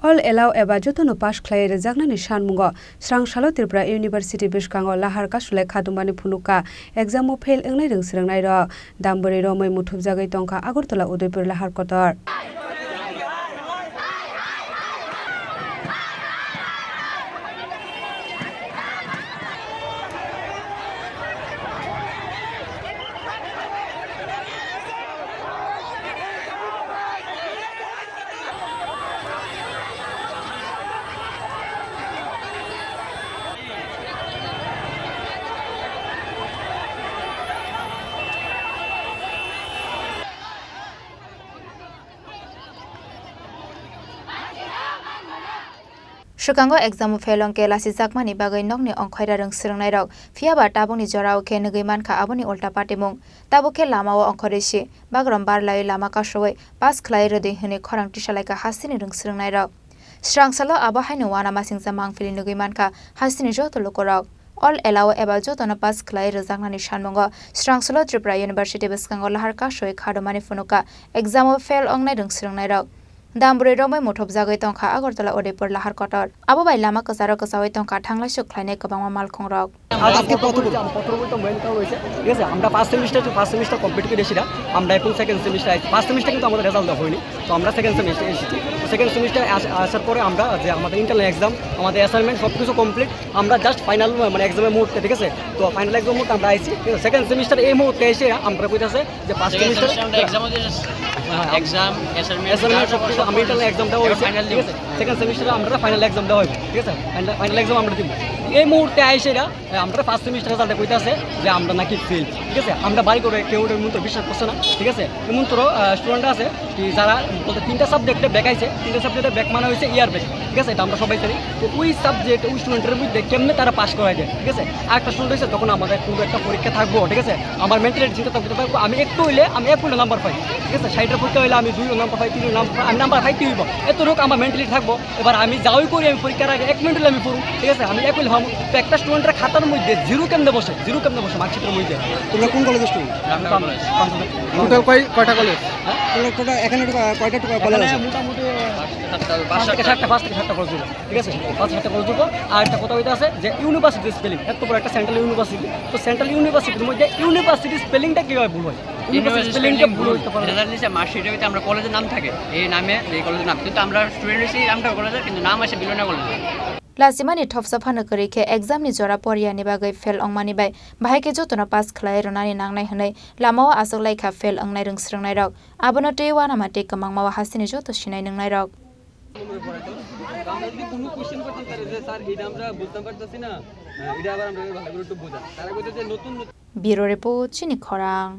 All allow eba JottonoPass Khlaiwi Rwjaknani SanmungoTripuraUniversity BwskangoLahar Kasulaikha dumani phunuka exam o fail engnai rungsrangnai ro dambori ro moi muthubjagai tongkha Agartala Udaipur Lahar kotor Shukango exam failong ke lasi jakmani bagai nokni ongkhaira rang srangnai rok fiaba tabongni jorao ke ngai manka aboni ulta patimung tabo ke lamao ongkhoresi bagrom barlai lama kasoi pass khlai rode hene khorang Kasulaikha hasini rang srangnai rok srangsalo aba haino wana masingsa mangfili ngai manka hasini joto lokorok all allow eba JottonoPass Khlaiwi Rwjaknani SanmungoTripuraUniversity BwskangoLahar Kasoi khadomani phunuka exam fail ongnai rang srangnai rok Damburi romai muthubjagai tongkha Agartala Udaipur Lahar kotor abo bai lama kasaro kasawai tongkha thanglai sukhlainai kobangma malkhong rok আজকে পত্রবইটা main কারণ হইছে ঠিক আছে আমরা first semester complete করে এসেছিলাম আমরা এখন সেকেন্ড সেমিস্টার ফার্স্ট সেমিস্টার কিন্তু আমাদের রেজাল্ট দেওয়া হয়নি তো আমরা সেকেন্ড সেমিস্টার এসেছি সেকেন্ড সেমিস্টার আসার পরে আমরা যে আমাদের ইন্টারনাল এক্সাম আমাদের অ্যাসাইনমেন্ট সবকিছু কমপ্লিট আমরা জাস্ট ফাইনাল মানে এক্সামের মুহূর্তে ঠিক আছে তো ফাইনাল এক্সাম মুহূর্তে আমরা আইছি সেকেন্ড সেমিস্টার এই মুহূর্তে এসে আমরা কইতাছে যে ফার্স্ট সেমিস্টার এক্সাম অ্যাসাইনমেন্ট সবকিছু আমরা ইন্টারনাল এক্সাম দেওয়া হয়েছে ফাইনাল ঠিক আছে সেকেন্ড সেমিস্টারে আমরা ফাইনাল এক্সাম দেওয়া হবে ঠিক আছে ফাইনাল এক্সাম আমরা দিব এই মুহূর্তে আইসে আমরা ফার্স্ট সেমিস্টার রেজাল্টে কইতাছে যে আমরা নাকি ফেল ঠিক আছে আমরা বাড়ি করে কেউ মন্ত্র বিশ্বাস করছে না ঠিক আছে মন্ত্র স্টুডেন্ট আছে কি যারা বলতে তিনটা সাবজেক্টে ব্যাক আইছে তিনটা সাবজেক্টে ব্যাক মানে হয়েছে ইয়ার ব্যাক ঠিক আছে এটা আমরা সবাই জানি তো ওই সাবজেক্ট ওই স্টুডেন্টের মধ্যে কেমনে তারা পাস করায় যায় ঠিক আছে আর একটা স্টুডেন্ট হয়েছে তখন আমাদের কোনো একটা পরীক্ষা থাকবো ঠিক আছে আমার মেন্টালিটি চিন্তা করতে পারবো আমি একটু হইলে আমি 1 নাম্বার পাই ঠিক আছে 60 পরীক্ষা হইলে আমি 2 নাম্বার পাই 3 নাম্বার আমি নাম্বার পাইতে হইব এত রোগ আমার মেন্টালিটি থাকবো এবার আমি যাওই করি আমি পরীক্ষার আগে 1 মিনিট হলে আমি পড়ব ঠিক আছে আমি একই হব তো একটা স্টুডেন্টের খাতার মধ্যে জিরো কেমনে বসে মার্কশিটের মধ্যে তোমরা কোন কলেজে স্টুডেন্ট টোটাল কয়টা কলেজ তোমরা এখানে কয়টা কলেজ আছে মোটামুটি 5 থেকে 7টা কলেজ ঠিক আছে 5-7টা কলেজ আর একটা কথা হইতে আছে যে ইউনিভার্সিটি স্পেলিং এত বড় একটা সেন্ট্রাল ইউনিভার্সিটি তো সেন্ট্রাল ইউনিভার্সিটির মধ্যে ইউনিভার্সিটি স্পেলিংটা কিভাবে ভুল হয় ইউনিভার্সিটি স্পেলিংটা ভুল হতে পারে রেজাল্ট নিচে মার্কশিটের ভিতরে আমরা কলেজের নাম থাকে এই নামে এই কলেজের নাম কিন্তু আমরা স্টুডেন্ট হিসেবে নামটা কলেজের কিন্তু নাম আসে বিলনা college Lasimani thopsa phana karike exam ni jora poriani bagai fail ongmani bai bahai ke JottonoPass Khlaiwi Rwjaknani nangnai hanai lamao Kasulaikha fail ongnai rungsrangnai rok abono tewana mate kamangma hasini jotto sinai nangnai rok আমরা যদি কোনো question করতে পারি যে sir এটা আমরা বুঝতে পারতেছি না এটা আবার আমরা ভালো করে একটু বোঝা তারা কইতে যে নতুন Bureau report Chini Khorang